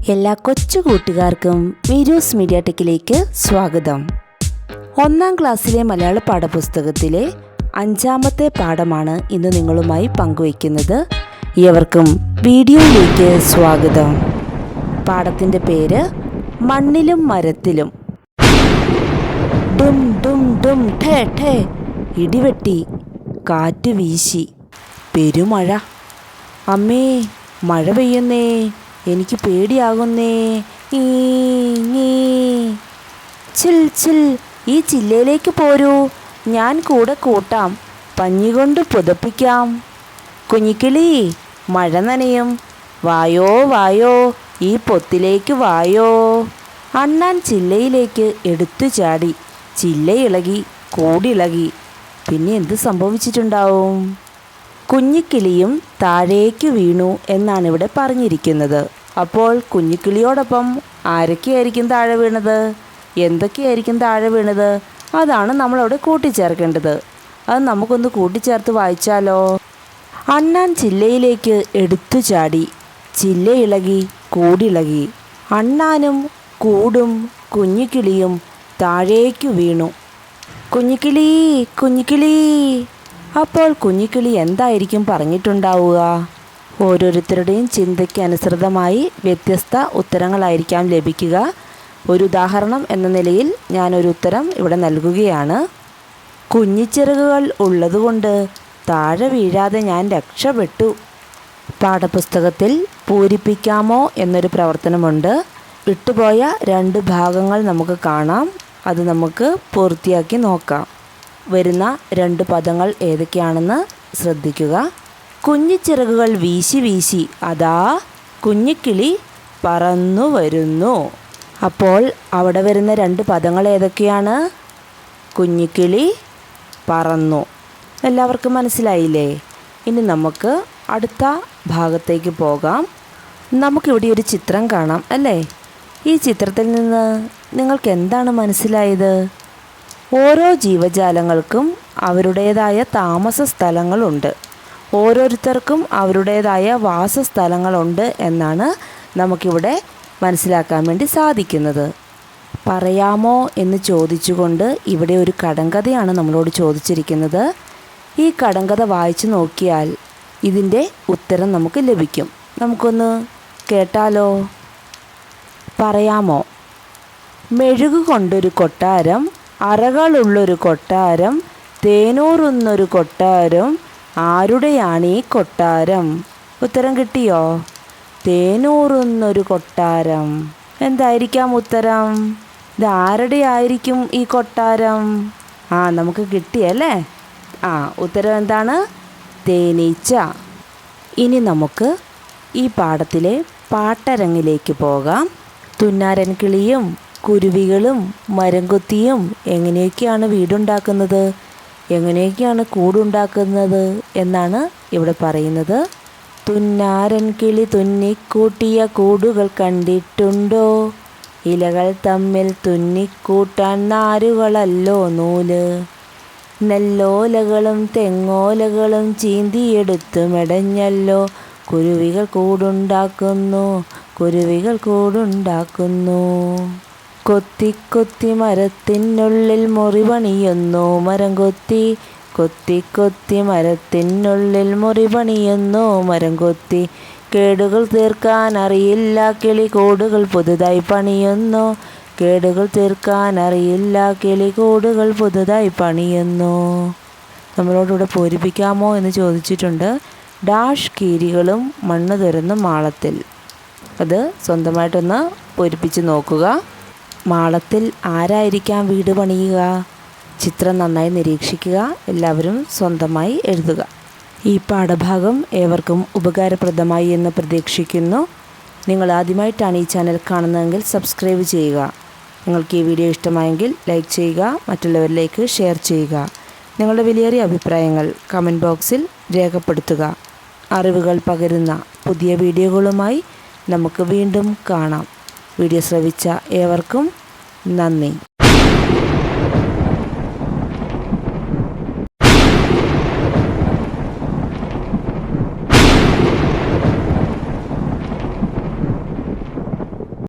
എല്ലാ കൊച്ചു കൂട്ടുകാർക്കും മീരൂസ് മീഡിയ ടെക്കിലേക്ക് സ്വാഗതം. 1ാം ക്ലാസ്സിലെ മലയാള പാഠപുസ്തകത്തിലെ 5ാമത്തെ പാഠമാണ് ഇന്ന് നിങ്ങളുമായി പങ്കുവയ്ക്കുന്നത്. ഏവർക്കും വീഡിയോയിലേക്ക് സ്വാഗതം. പാഠത്തിൻ്റെ പേര് മണ്ണിലും മരത്തിലും. ഡും ഡും ഡും ഠേ ഠേ, ഇടിവെട്ടി, കാറ്റ് വീശി, പെരുമഴ. അമ്മേ, മഴ പെയ്യുന്നേ, എനിക്ക് പേടിയാകുന്നേ. ചിൽ ചിൽ, ഈ ചില്ലയിലേക്ക് പോരൂ, ഞാൻ കൂടെ കൂട്ടാം, പഞ്ഞികൊണ്ട് പുതപ്പിക്കാം. കുഞ്ഞിക്കിളി, മഴ നനയും, വായോ വായോ, ഈ പൊത്തിലേക്ക് വായോ. അണ്ണാൻ ചില്ലയിലേക്ക് എടുത്തു ചാടി. ചില്ല ഇളകി, കൂടിളകി. പിന്നെ എന്ത് സംഭവിച്ചിട്ടുണ്ടാവും? കുഞ്ഞിക്കിളിയും താഴേക്ക് വീണു എന്നാണ് ഇവിടെ പറഞ്ഞിരിക്കുന്നത്. അപ്പോൾ കുഞ്ഞിക്കിളിയോടൊപ്പം ആരൊക്കെയായിരിക്കും താഴെ വീണത്? എന്തൊക്കെയായിരിക്കും താഴെ വീണത്? അതാണ് നമ്മളവിടെ കൂട്ടിച്ചേർക്കേണ്ടത്. അത് നമുക്കൊന്ന് കൂട്ടിച്ചേർത്ത് വായിച്ചാലോ? അണ്ണാൻ ചില്ലയിലേക്ക് എടുത്തു ചാടി. ചില്ല ഇളകി, കൂടിളകി. അണ്ണാനും കൂടും കുഞ്ഞിക്കിളിയും താഴേക്ക് വീണു. കുഞ്ഞിക്കിളി, കുഞ്ഞിക്കിളി. അപ്പോൾ കുഞ്ഞിക്കിളി എന്തായിരിക്കും പറഞ്ഞിട്ടുണ്ടാവുക? ഓരോരുത്തരുടെയും ചിന്തയ്ക്ക് അനുസൃതമായി വ്യത്യസ്ത ഉത്തരങ്ങളായിരിക്കാം ലഭിക്കുക. ഒരു ഉദാഹരണം എന്ന നിലയിൽ ഞാനൊരു ഉത്തരം ഇവിടെ നൽകുകയാണ്. കുഞ്ഞിച്ചിറകുകൾ ഉള്ളതുകൊണ്ട് താഴെ വീഴാതെ ഞാൻ രക്ഷപ്പെട്ടു. പാഠപുസ്തകത്തിൽ പൂരിപ്പിക്കാമോ എന്നൊരു പ്രവർത്തനമുണ്ട്. വിട്ടുപോയ 2 ഭാഗങ്ങൾ നമുക്ക് കാണാം. അത് നമുക്ക് പൂർത്തിയാക്കി നോക്കാം. വരുന്ന 2 പദങ്ങൾ ഏതൊക്കെയാണെന്ന് ശ്രദ്ധിക്കുക. കുഞ്ഞിച്ചിറകുകൾ വീശി വീശി അതാ കുഞ്ഞിക്കിളി പറന്നു വരുന്നു. അപ്പോൾ അവിടെ വരുന്ന 2 പദങ്ങൾ ഏതൊക്കെയാണ്? കുഞ്ഞിക്കിളി, പറന്നു. എല്ലാവർക്കും മനസ്സിലായില്ലേ? ഇനി നമുക്ക് അടുത്ത ഭാഗത്തേക്ക് പോകാം. നമുക്കിവിടെ ഒരു ചിത്രം കാണാം അല്ലേ? ഈ ചിത്രത്തിൽ നിന്ന് നിങ്ങൾക്ക് എന്താണ് മനസ്സിലായത്? ഓരോ ജീവജാലങ്ങൾക്കും അവരുടേതായ താമസ സ്ഥലങ്ങളുണ്ട്. ഓരോരുത്തർക്കും അവരുടേതായ വാസസ്ഥലങ്ങളുണ്ട് എന്നാണ് നമുക്കിവിടെ മനസ്സിലാക്കാൻ വേണ്ടി സാധിക്കുന്നത്. പറയാമോ എന്ന് ചോദിച്ചുകൊണ്ട് ഇവിടെ ഒരു കടങ്കഥയാണ് നമ്മളോട് ചോദിച്ചിരിക്കുന്നത്. ഈ കടങ്കഥ വായിച്ചു നോക്കിയാൽ ഇതിൻ്റെ ഉത്തരം നമുക്ക് ലഭിക്കും. നമുക്കൊന്ന് കേട്ടാലോ? പറയാമോ? മെഴുകുകൊണ്ടൊരു കൊട്ടാരം, അറകളുള്ളൊരു കൊട്ടാരം, തേനൂറുന്നൊരു കൊട്ടാരം, ആരുടെയാണീ കൊട്ടാരം? ഉത്തരം കിട്ടിയോ? തേനൂറുന്നൊരു കൊട്ടാരം. എന്തായിരിക്കാം ഉത്തരം? ഇത് ആരുടെ ആയിരിക്കും ഈ കൊട്ടാരം? നമുക്ക് കിട്ടിയല്ലേ? ഉത്തരം എന്താണ്? തേനീച്ച. ഇനി നമുക്ക് ഈ പാഠത്തിലെ പാട്ടരങ്ങിലേക്ക് പോകാം. തുന്നാരൻ കിളിയും കുരുവികളും മരംകൊത്തിയും എങ്ങനെയൊക്കെയാണ് വീടുണ്ടാക്കുന്നത്, എങ്ങനെയൊക്കെയാണ് കൂടുണ്ടാക്കുന്നത് എന്നാണ് ഇവിടെ പറയുന്നത്. തുന്നാരൻ കിളി തുന്നിക്കൂട്ടിയ കൂടുകൾ കണ്ടിട്ടുണ്ടോ? ഇലകൾ തമ്മിൽ തുന്നിക്കൂട്ടാൻ നാരുകളല്ലോ നൂല്. നെല്ലോലകളും തെങ്ങോലകളും ചീന്തിയെടുത്ത് മെടഞ്ഞല്ലോ കുരുവികൾ കൂടുണ്ടാക്കുന്നു, കുരുവികൾ കൂടുണ്ടാക്കുന്നു. കൊത്തിക്കൊത്തി മരത്തിനുള്ളിൽ മുറിപണിയുന്നു മരം കൊത്തി, കൊത്തിക്കൊത്തി മരത്തിനുള്ളിൽ മുറിപണിയുന്നു മരം കൊത്തി. കേടുകൾ തീർക്കാൻ അറിയില്ല കിളി കൂടുകൾ പുതുതായി പണിയുന്നു, കേടുകൾ തീർക്കാൻ അറിയില്ല കിളി കൂടുകൾ പുതുതായി പണിയുന്നു. നമ്മളോടിവിടെ പൂരിപ്പിക്കാമോ എന്ന് ചോദിച്ചിട്ടുണ്ട്. ഡാഷ് കീരികളും മണ്ണ് തുരന്ന് മാളത്തിൽ. അത് സ്വന്തമായിട്ടൊന്ന് പൂരിപ്പിച്ച് നോക്കുക. മാളത്തിൽ ആരായിരിക്കാം വീട് പണിയുക? ചിത്രം നന്നായി നിരീക്ഷിക്കുക. എല്ലാവരും സ്വന്തമായി എഴുതുക. ഈ പാഠഭാഗം ഏവർക്കും ഉപകാരപ്രദമായി എന്ന് പ്രതീക്ഷിക്കുന്നു. നിങ്ങൾ ആദ്യമായിട്ടാണ് ഈ ചാനൽ കാണുന്നതെങ്കിൽ സബ്സ്ക്രൈബ് ചെയ്യുക. നിങ്ങൾക്ക് ഈ വീഡിയോ ഇഷ്ടമായെങ്കിൽ ലൈക്ക് ചെയ്യുക, മറ്റുള്ളവരിലേക്ക് ഷെയർ ചെയ്യുക. നിങ്ങളുടെ വിലയേറിയ അഭിപ്രായങ്ങൾ കമൻറ്റ് ബോക്സിൽ രേഖപ്പെടുത്തുക. അറിവുകൾ പകരുന്ന പുതിയ വീഡിയോകളുമായി നമുക്ക് വീണ്ടും കാണാം. വീഡിയോ ശ്രവിച്ച ഏവർക്കും നന്ദി.